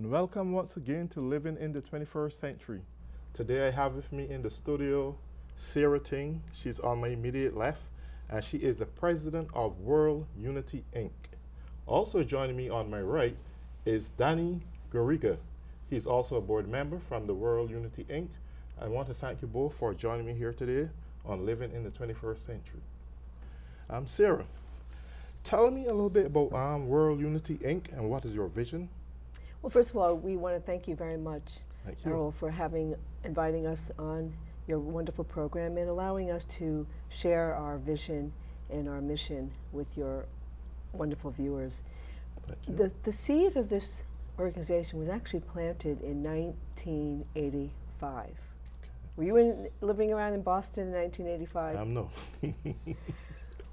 and welcome once again to Living in the 21st Century. Today I have with me in the studio CL19. She's on my immediate left, and she is the president of WorldUnity Inc. Also joining me on my right is Danny Garriga. He's also a board member from the WorldUnity Inc. I want to thank you both for joining me here today on Living in the 21st Century. Sarah, tell me a little bit about WorldUnity Inc. and what is your vision? Well, first of all, we want to thank you very much, Thank you. Errol, for inviting us on your wonderful program and allowing us to share our vision and our mission with your wonderful viewers. Thank you. The seed of this organization was actually planted in 1985. Okay. Were you living around in Boston in 1985? No.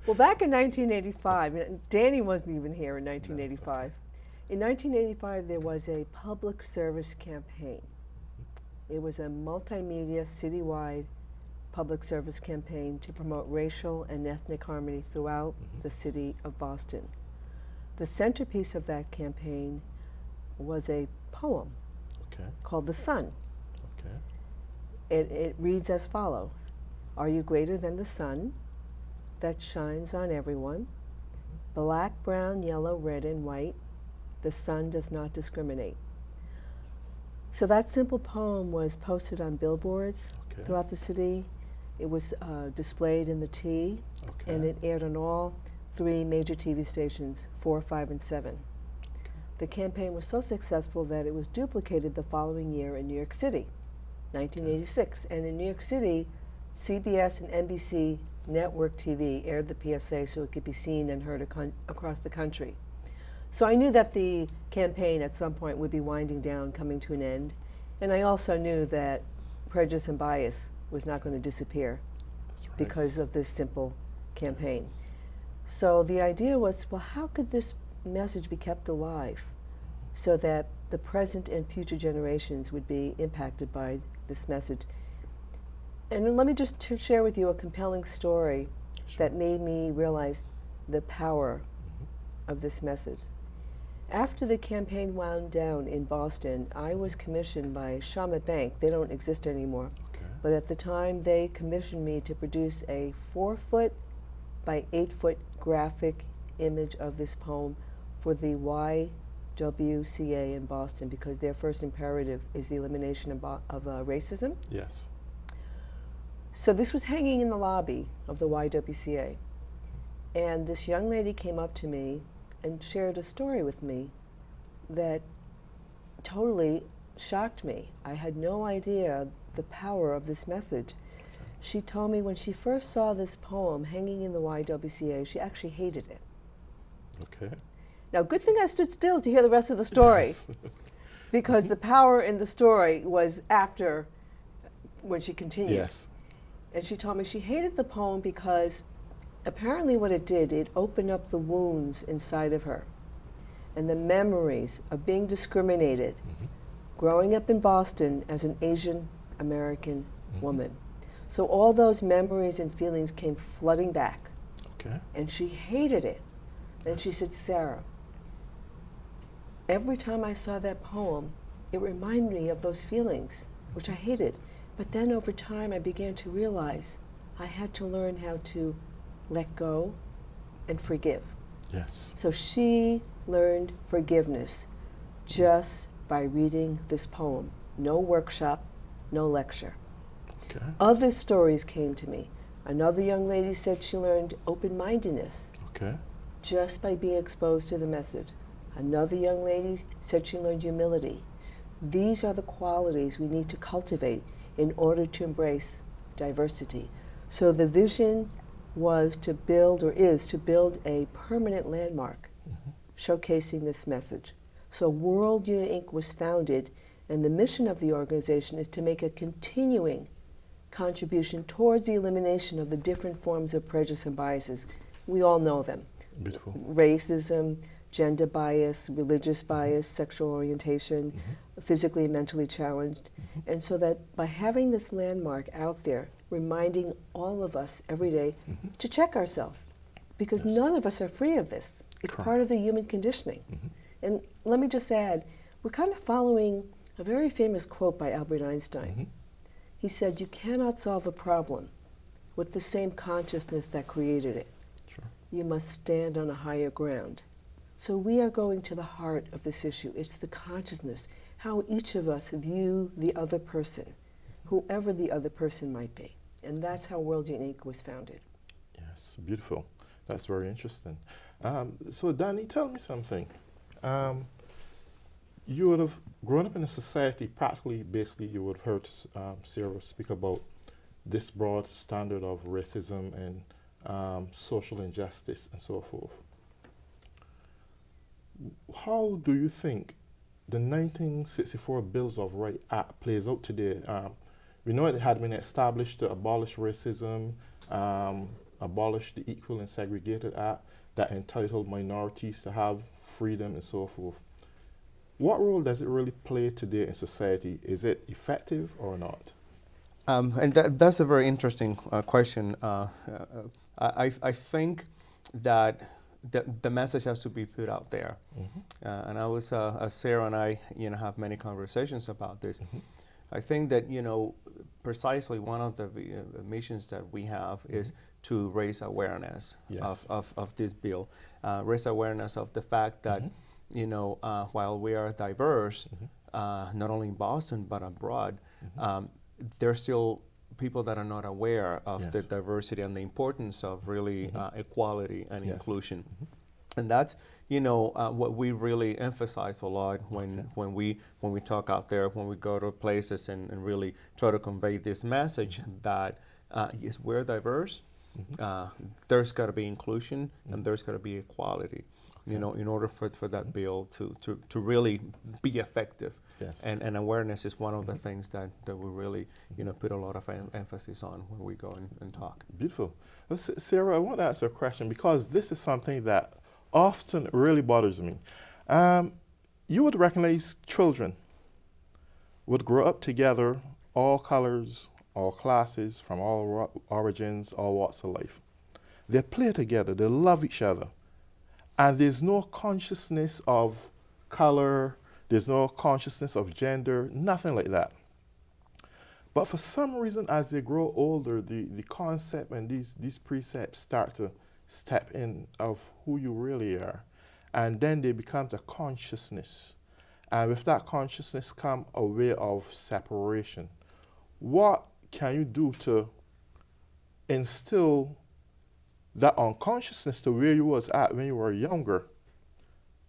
Well, back in 1985, and Danny wasn't even here in 1985. In 1985, there was a public service campaign. It was a multimedia, citywide public service campaign to promote racial and ethnic harmony throughout the city of Boston. The centerpiece of that campaign was a poem called The Sun. It reads as follows: "Are you greater than the sun that shines on everyone? Black, brown, yellow, red, and white. The sun does not discriminate." So that simple poem was posted on billboards throughout the city. It was displayed in the T, and it aired on all 3 major TV stations, 4, 5, and 7. The campaign was so successful that it was duplicated the following year in New York City, 1986. And in New York City, CBS and NBC network TV aired the PSA so it could be seen and heard across the country. So I knew that the campaign at some point would be winding down, coming to an end. And I also knew that prejudice and bias was not going to disappear because of this simple campaign. So the idea was, well, how could this message be kept alive so that the present and future generations would be impacted by this message? And let me just share with you a compelling story that made me realize the power of this message. After the campaign wound down in Boston, I was commissioned by Shawmut Bank. They don't exist anymore. But at the time, they commissioned me to produce a 4-foot by 8-foot graphic image of this poem for the YWCA in Boston, because their first imperative is the elimination of racism. Yes. So this was hanging in the lobby of the YWCA. And this young lady came up to me and shared a story with me that totally shocked me. I had no idea the power of this message. She told me when she first saw this poem hanging in the YWCA, she actually hated it. Now, good thing I stood still to hear the rest of the story, because the power in the story was after, when she continued. Yes. And she told me she hated the poem because apparently what it did, it opened up the wounds inside of her and the memories of being discriminated, growing up in Boston as an Asian American woman. So all those memories and feelings came flooding back. And she hated it. And she said, "Sarah, every time I saw that poem, it reminded me of those feelings, which I hated. But then over time, I began to realize I had to learn how to let go and forgive." Yes. So she learned forgiveness just by reading this poem. No workshop, no lecture. Other stories came to me. Another young lady said she learned open-mindedness just by being exposed to the message. Another young lady said she learned humility. These are the qualities we need to cultivate in order to embrace diversity. So the vision was to build, or is to build, a permanent landmark showcasing this message. So WorldUnity Inc. was founded, and the mission of the organization is to make a continuing contribution towards the elimination of the different forms of prejudice and biases. We all know them. Beautiful. Racism, gender bias, religious bias, sexual orientation, physically and mentally challenged. And so that by having this landmark out there, reminding all of us every day to check ourselves, because none of us are free of this. It's part of the human conditioning. And let me just add, we're kind of following a very famous quote by Albert Einstein. He said, "You cannot solve a problem with the same consciousness that created it. Sure. You must stand on a higher ground." So we are going to the heart of this issue. It's the consciousness, how each of us view the other person, whoever the other person might be. And that's how WorldUnity was founded. Yes, beautiful. That's very interesting. So Danny, tell me something. You would have grown up in a society, practically, basically, you would have heard Sarah speak about this broad standard of racism and social injustice and so forth. How do you think the 1964 Bills of Rights Act plays out today? We know it had been established to abolish racism, abolish the Equal and Segregated Act that entitled minorities to have freedom and so forth. What role does it really play today in society? Is it effective or not? And that's a very interesting question. I think that the message has to be put out there. And I was, Sarah and I, have many conversations about this. I think that, precisely one of the missions that we have is to raise awareness of this bill, raise awareness of the fact that, while we are diverse, not only in Boston but abroad, there's still people that are not aware of the diversity and the importance of really equality and inclusion. And that's what we really emphasize a lot when we talk out there, when we go to places and really try to convey this message that yes, we're diverse. There's got to be inclusion and there's got to be equality. In order for that bill to really be effective. Yes. And awareness is one of the things that we really put a lot of emphasis on when we go and talk. Beautiful. Well, Sarah, I want to ask you a question because this is something that often really bothers me. You would recognize children would grow up together, all colors, all classes, from all origins, all walks of life. They play together, they love each other. And there's no consciousness of color, there's no consciousness of gender, nothing like that. But for some reason, as they grow older, the concept and these precepts start to step in of who you really are. And then they become a consciousness. And with that consciousness come a way of separation. What can you do to instill that unconsciousness to where you was at when you were younger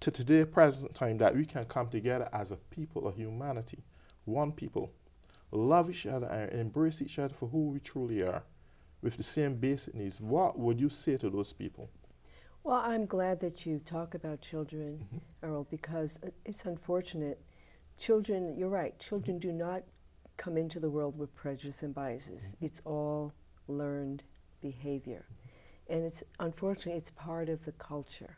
to today, present time, that we can come together as a people of humanity, one people, love each other and embrace each other for who we truly are with the same basic needs? What would you say to those people? Well, I'm glad that you talk about children, Earl, because it's unfortunate. Children, you're right, children do not come into the world with prejudice and biases. It's all learned behavior. And it's unfortunately, it's part of the culture.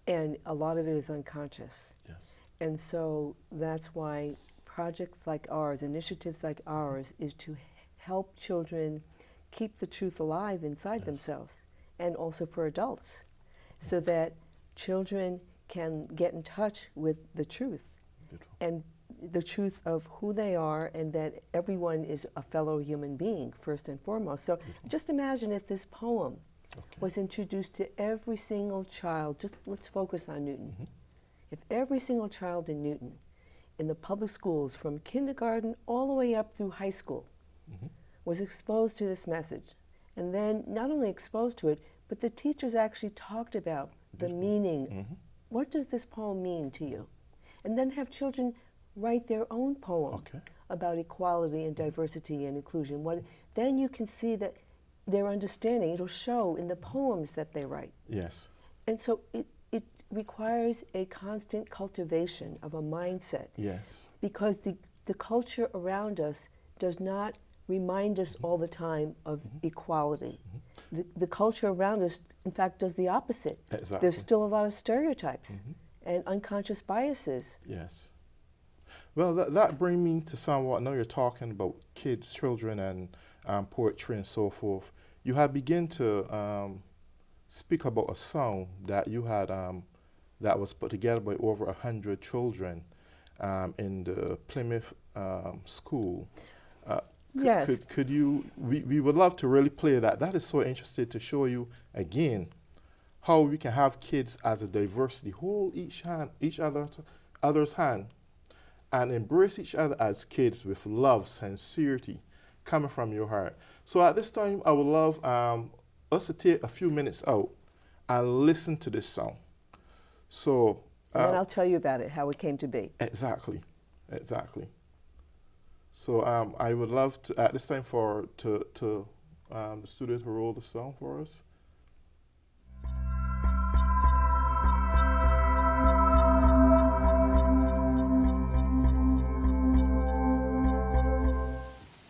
And a lot of it is unconscious. Yes. And so that's why projects like ours, initiatives like ours, is to help children keep the truth alive inside themselves, and also for adults, so that children can get in touch with the truth. Beautiful. And the truth of who they are, and that everyone is a fellow human being, first and foremost. So just imagine if this poem was introduced to every single child. Just let's focus on Newton. If every single child in Newton, in the public schools, from kindergarten all the way up through high school, was exposed to this message, and then not only exposed to it, but the teachers actually talked about the meaning. What does this poem mean to you? And then have children write their own poem about equality and diversity and inclusion. Then you can see that their understanding, it'll show in the poems that they write. Yes. And so it requires a constant cultivation of a mindset. Yes. Because the culture around us does not remind us all the time of equality. The culture around us, in fact, does the opposite. Exactly. There's still a lot of stereotypes and unconscious biases. Yes. Well, that brings me to somewhat, now you're talking about kids, children, and poetry and so forth. You have begun to speak about a song that you had that was put together by over 100 children in the Plymouth school. Yes. Could you, we would love to really play that. That is so interesting to show you again how we can have kids as a diversity, hold each other's hand, and embrace each other as kids with love, sincerity, coming from your heart. So at this time, I would love us to take a few minutes out and listen to this song. So, and then I'll tell you about it, how it came to be. Exactly. So I would love to, at this time, for the studio to roll the song for us.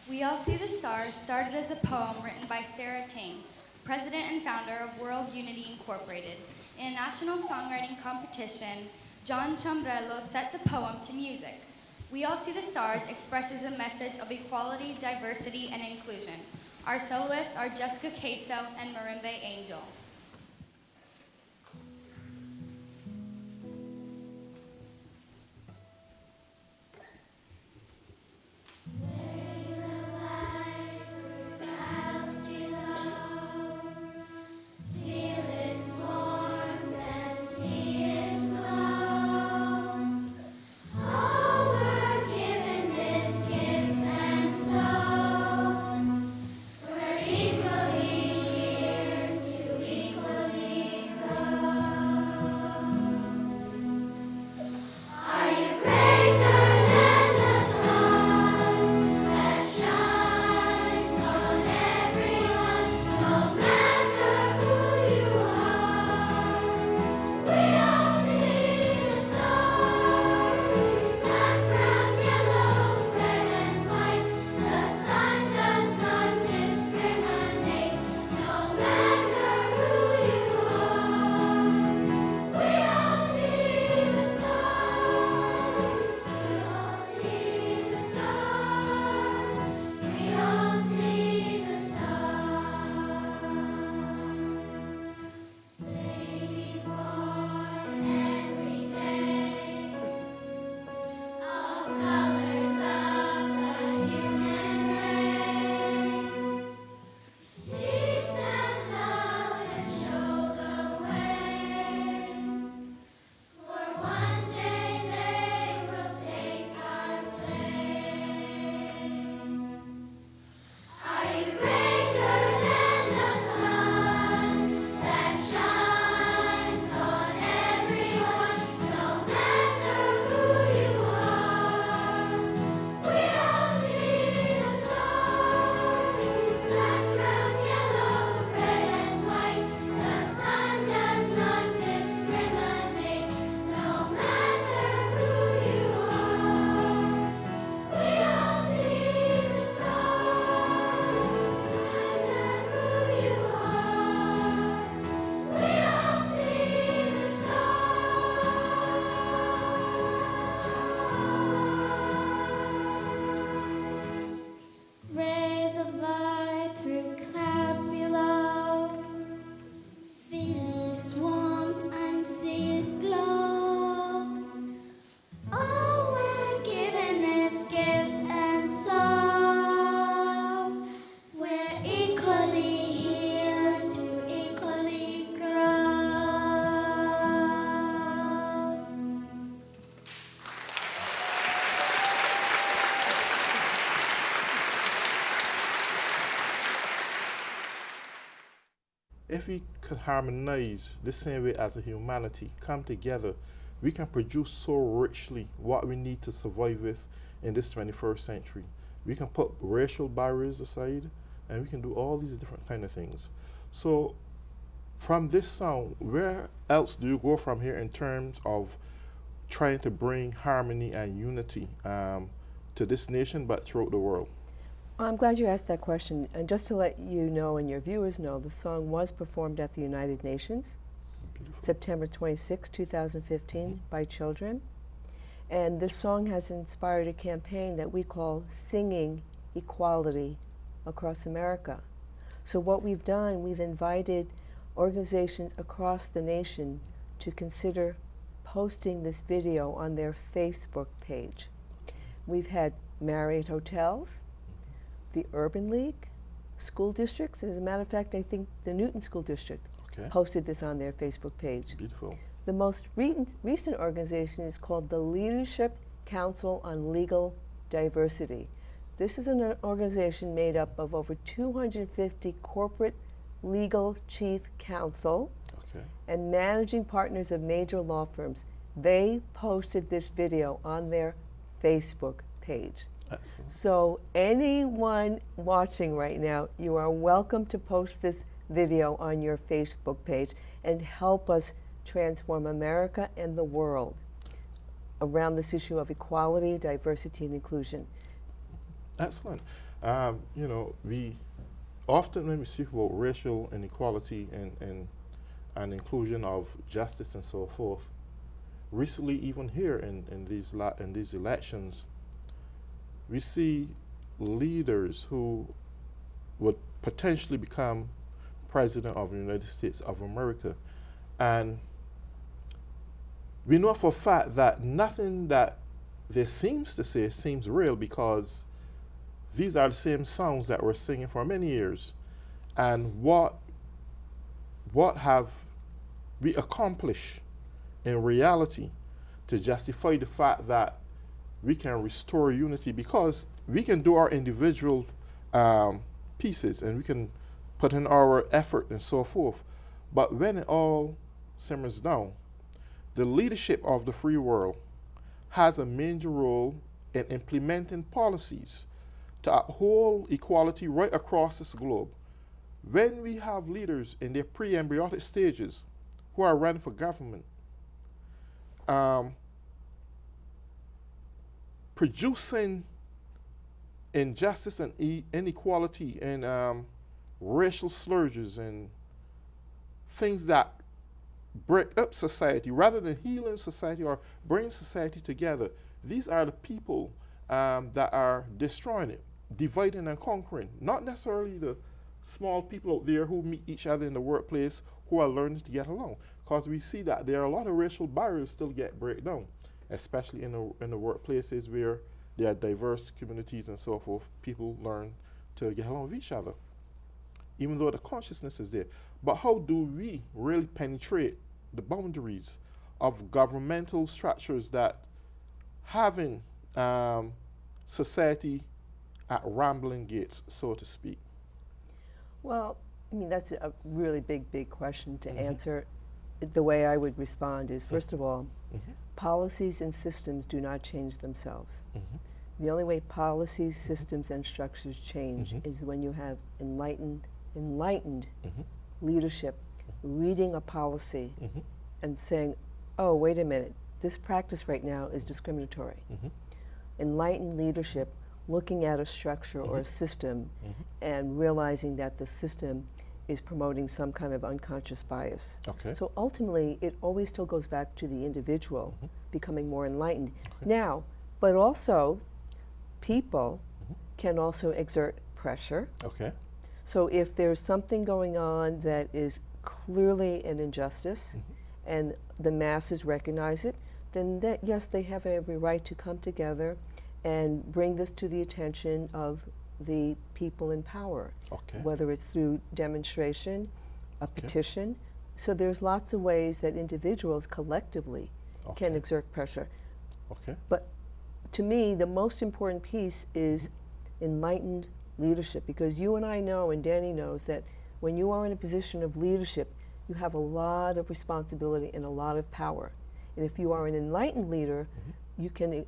We All See the Stars started as a poem written by Sarah Tang, president and founder of WorldUnity Incorporated. In a national songwriting competition, John Chambrello set the poem to music. We All See the Stars expresses a message of equality, diversity, and inclusion. Our soloists are Jessica Queso and Marimbe Angel. If we could harmonize the same way as a humanity, come together, we can produce so richly what we need to survive with in this 21st century. We can put racial barriers aside, and we can do all these different kind of things. So from this song, where else do you go from here in terms of trying to bring harmony and unity to this nation, but throughout the world? I'm glad you asked that question. And just to let you know and your viewers know, the song was performed at the United Nations, Beautiful. September 26, 2015, by children. And this song has inspired a campaign that we call Singing Equality Across America. So what we've done, we've invited organizations across the nation to consider posting this video on their Facebook page. We've had Marriott Hotels, the Urban League, school districts. As a matter of fact, I think the Newton School District posted this on their Facebook page. Beautiful. The most recent organization is called the Leadership Council on Legal Diversity. This is an organization made up of over 250 corporate legal chief counsel and managing partners of major law firms. They posted this video on their Facebook page. Excellent. So anyone watching right now, you are welcome to post this video on your Facebook page and help us transform America and the world around this issue of equality, diversity, and inclusion. Excellent. You know, we often, when we speak about racial inequality and inclusion of justice and so forth, recently, even here in these elections, we see leaders who would potentially become president of the United States of America. And we know for a fact that nothing that they seems to say seems real, because these are the same songs that we're singing for many years. And what have we accomplished in reality to justify the fact that we can restore unity? Because we can do our individual pieces and we can put in our effort and so forth. But when it all simmers down, the leadership of the free world has a major role in implementing policies to uphold equality right across this globe. When we have leaders in their pre-embryonic stages who are running for government, producing injustice and inequality and racial slurs and things that break up society rather than healing society or bringing society together, these are the people that are destroying it, dividing and conquering. Not necessarily the small people out there who meet each other in the workplace who are learning to get along, because we see that there are a lot of racial barriers still get break down, especially in the workplaces where there are diverse communities and so forth. People learn to get along with each other, even though the consciousness is there. But how do we really penetrate the boundaries of governmental structures that having society at rambling gates, so to speak? Well, I mean, that's a really big question to answer. The way I would respond is, first of all, policies and systems do not change themselves. The only way policies, systems, and structures change is when you have enlightened leadership reading a policy and saying, oh, wait a minute, this practice right now is discriminatory. Enlightened leadership looking at a structure or a system and realizing that the system is promoting some kind of unconscious bias. So ultimately, it always still goes back to the individual becoming more enlightened. Now, but also, people can also exert pressure. So if there's something going on that is clearly an injustice and the masses recognize it, then yes, they have every right to come together and bring this to the attention of the people in power, whether it's through demonstration, a petition. So there's lots of ways that individuals collectively can exert pressure. But to me, the most important piece is enlightened leadership, because you and I know, and Danny knows, that when you are in a position of leadership, you have a lot of responsibility and a lot of power. And if you are an enlightened leader, you can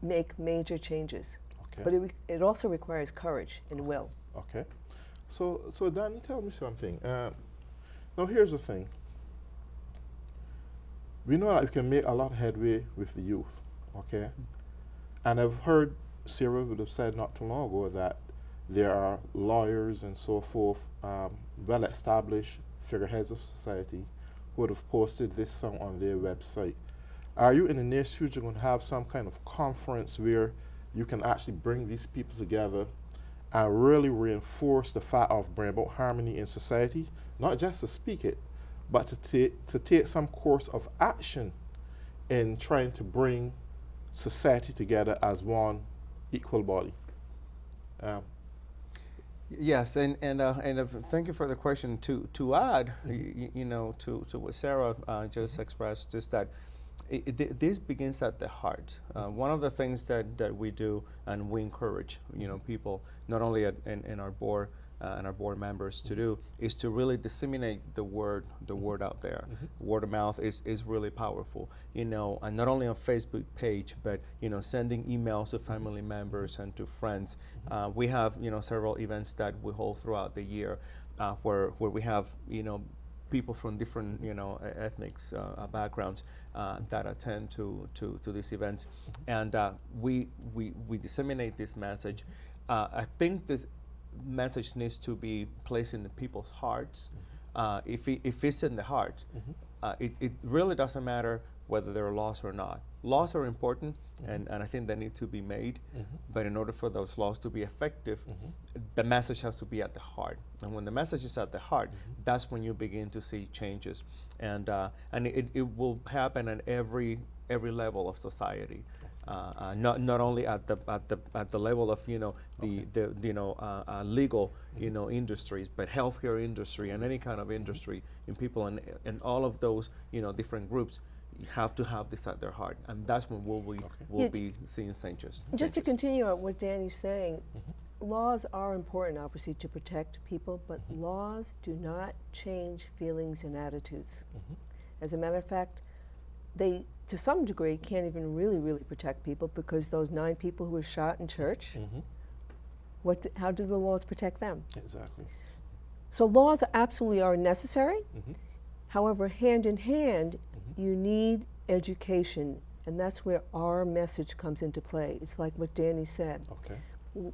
make major changes. But it also requires courage and will. So Danny, tell me something. Now here's the thing. We know that we can make a lot of headway with the youth, And I've heard Sarah would have said not too long ago that there are lawyers and so forth, well-established figureheads of society who would have posted this song on their website. Are you in the near future going to have some kind of conference where you can actually bring these people together and really reinforce the fact of bringing about harmony in society, not just to speak it, but to take some course of action in trying to bring society together as one equal body? Yes, and thank you for the question. To add, you know, to what Sarah just expressed, is that this begins at the heart. One of the things that we do, and we encourage, you know, people not only in our board and our board members to do, is to really disseminate the word out there. Word of mouth is really powerful, you know, and not only on Facebook page, but, you know, sending emails to family members and to friends. We have, you know, several events that we hold throughout the year where we have, you know, people from different, you know, ethnics backgrounds that attend to these events, and we disseminate this message. I think this message needs to be placed in the people's hearts. If it's in the heart, it really doesn't matter whether there are laws or not. Laws are important, and I think they need to be made, but in order for those laws to be effective, the message has to be at the heart. And when the message is at the heart, that's when you begin to see changes. And it will happen at every level of society. Not only at the level of, you know, the you know, legal, you know, industries, but healthcare industry and any kind of industry in people, and all of those, you know, different groups have to have this at their heart, and that's when we'll be seeing changes. Just to continue on what Danny's saying, laws are important, obviously, to protect people, but laws do not change feelings and attitudes. As a matter of fact, they, to some degree, can't even really protect people, because those 9 people who were shot in church, how do the laws protect them? Exactly. So laws absolutely are necessary. However, hand in hand, you need education, and that's where our message comes into play. It's like what Danny said. Okay.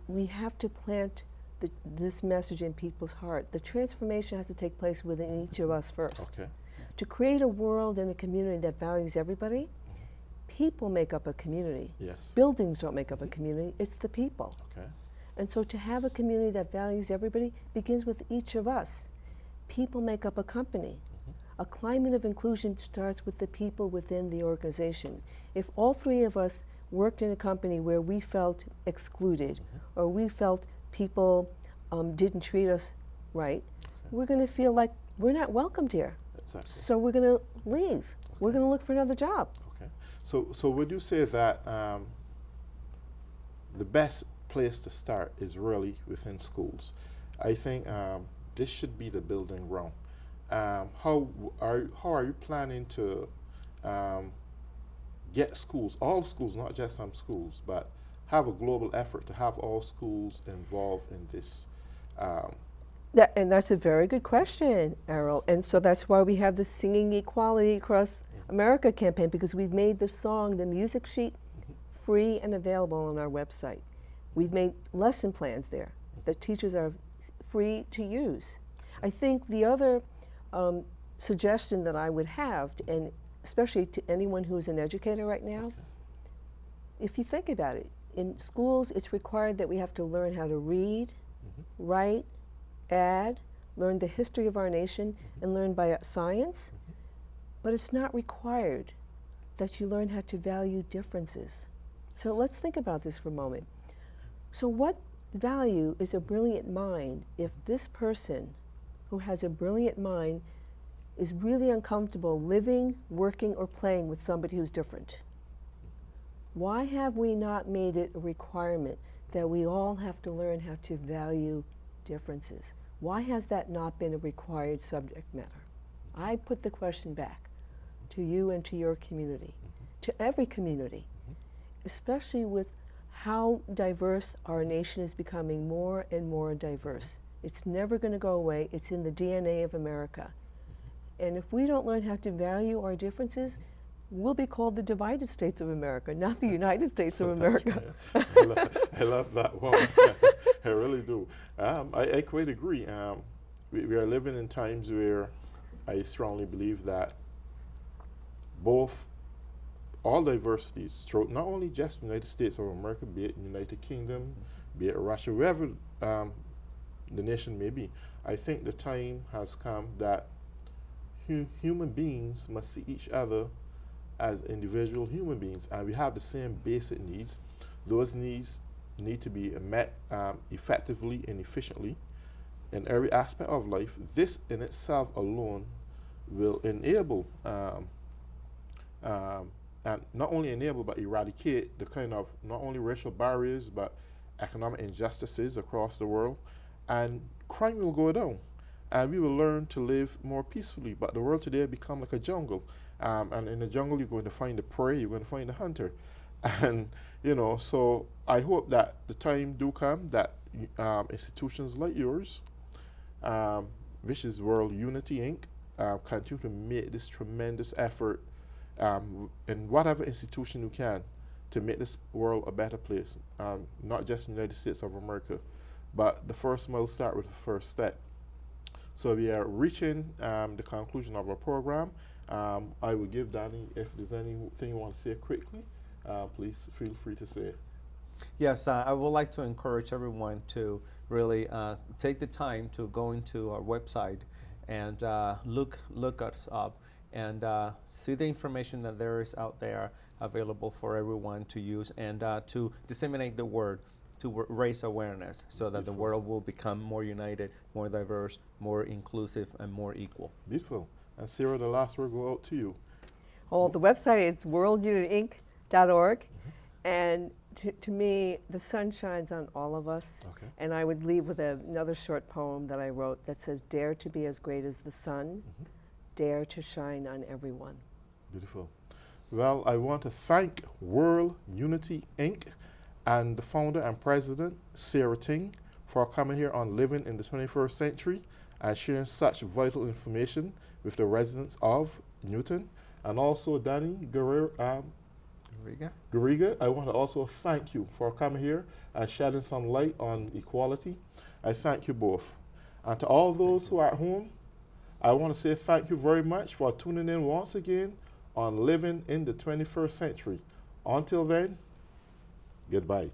We have to plant this message in people's heart. The transformation has to take place within each of us first. Okay. To create a world and a community that values everybody, people make up a community. Yes. Buildings don't make up a community, it's the people. Okay. And so to have a community that values everybody begins with each of us. People make up a company. A climate of inclusion starts with the people within the organization. If all 3 of us worked in a company where we felt excluded, or we felt people didn't treat us right, we're going to feel like we're not welcomed here. Exactly. So we're going to leave. We're going to look for another job. Okay. So would you say that the best place to start is really within schools? I think this should be the building ground. How are you planning to get schools, all schools, not just some schools, but have a global effort to have all schools involved in this? And that's a very good question, Errol. And so that's why we have the Singing Equality Across America campaign, because we've made the song, the music sheet, free and available on our website. We've made lesson plans there that teachers are free to use. I think the other suggestion that I would have, and especially to anyone who is an educator right now, if you think about it, in schools it's required that we have to learn how to read, write, add, learn the history of our nation, and learn science, but it's not required that you learn how to value differences. So let's think about this for a moment. So what value is a brilliant mind if this person who has a brilliant mind is really uncomfortable living, working, or playing with somebody who's different? Why have we not made it a requirement that we all have to learn how to value differences? Why has that not been a required subject matter? I put the question back to you and to your community, to every community, especially with how diverse our nation is becoming, more and more diverse. It's never going to go away. It's in the DNA of America. And if we don't learn how to value our differences, we'll be called the divided states of America, not the United States of America. I love that one. I really do. I quite agree. We are living in times where I strongly believe that all diversities, not only just United States of America, be it United Kingdom, be it Russia, wherever the nation may be, I think the time has come that human beings must see each other as individual human beings, and we have the same basic needs. Those needs need to be met effectively and efficiently in every aspect of life. This in itself alone will enable, and not only enable but eradicate the kind of not only racial barriers but economic injustices across the world, and crime will go down, and we will learn to live more peacefully. But the world today become like a jungle, and in the jungle you're going to find the prey, you're going to find the hunter, and so I hope that the time do come that institutions like yours, which is WorldUnity Inc., continue to make this tremendous effort in whatever institution you can to make this world a better place, not just the United States of America, but the first mile start with the first step. So we are reaching the conclusion of our program. I will give Danny, if there's anything you want to say quickly, please feel free to say it. Yes, I would like to encourage everyone to really take the time to go into our website and look us up and see the information that there is out there available for everyone to use, and to disseminate the word, to raise awareness so that the world will become more united, more diverse, more inclusive, and more equal. Beautiful. And Sarah, the last word go out to you. Well, the website is worldunityinc.org, and to me, the sun shines on all of us. Okay. And I would leave with another short poem that I wrote that says, "Dare to be as great as the sun, dare to shine on everyone." Beautiful. Well, I want to thank WorldUnity Inc. and the founder and president, Sarah Ting, for coming here on Living in the 21st Century and sharing such vital information with the residents of Newton. And also Danny Garriga, I want to also thank you for coming here and shedding some light on equality. I thank you both. And to all those who are at home, I want to say thank you very much for tuning in once again on Living in the 21st Century. Until then, goodbye.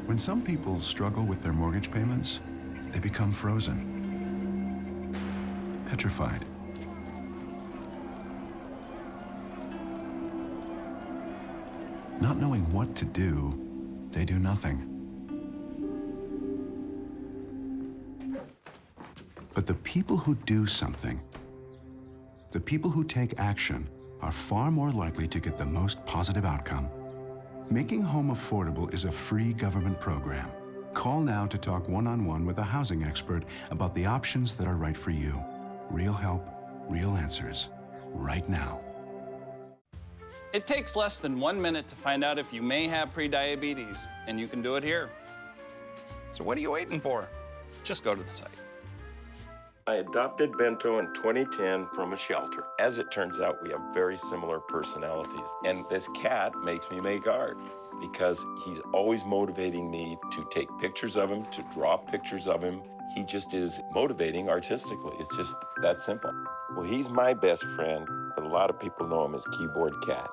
When some people struggle with their mortgage payments, they become frozen, petrified. Not knowing what to do, they do nothing. But the people who do something, the people who take action, are far more likely to get the most positive outcome. Making home affordable is a free government program. Call now to talk one-on-one with a housing expert about the options that are right for you. Real help, real answers, right now. It takes less than 1 minute to find out if you may have prediabetes, and you can do it here. So what are you waiting for? Just go to the site. I adopted Bento in 2010 from a shelter. As it turns out, we have very similar personalities. And this cat makes me make art because he's always motivating me to take pictures of him, to draw pictures of him. He just is motivating artistically. It's just that simple. Well, he's my best friend, but a lot of people know him as Keyboard Cat.